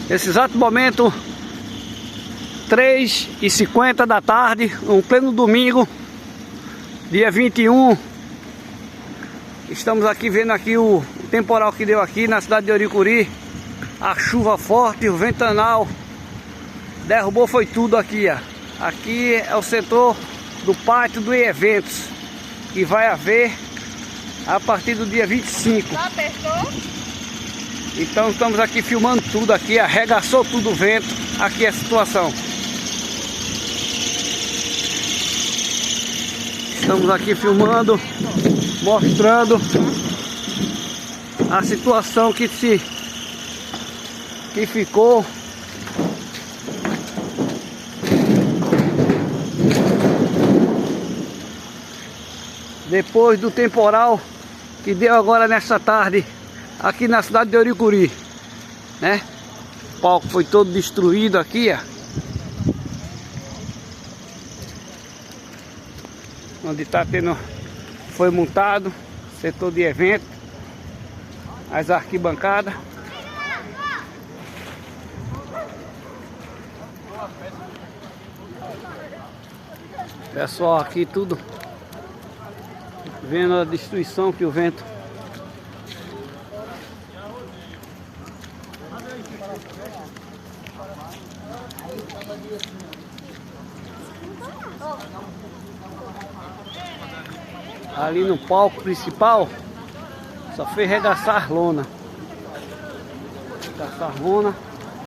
Nesse exato momento, 3h50 da tarde, um pleno domingo, dia 21. Estamos aqui vendo aqui o temporal que deu aqui na cidade de Oricuri. A chuva forte, o ventanal derrubou foi tudo aqui, ó. Aqui é o setor do pátio do eventos que vai haver a partir do dia 25. Já apertou? Então estamos aqui filmando tudo aqui, arregaçou tudo o vento. Aqui é a situação. Estamos aqui filmando, mostrando a situação que ficou. Depois do temporal que deu agora nesta tarde aqui na cidade de Oricuri, né? O palco foi todo destruído aqui, ó. Onde foi montado setor de evento, as arquibancadas. Pessoal aqui tudo vendo a destruição que o vento ali no palco principal só fez regaçar lona. Regaçar lona.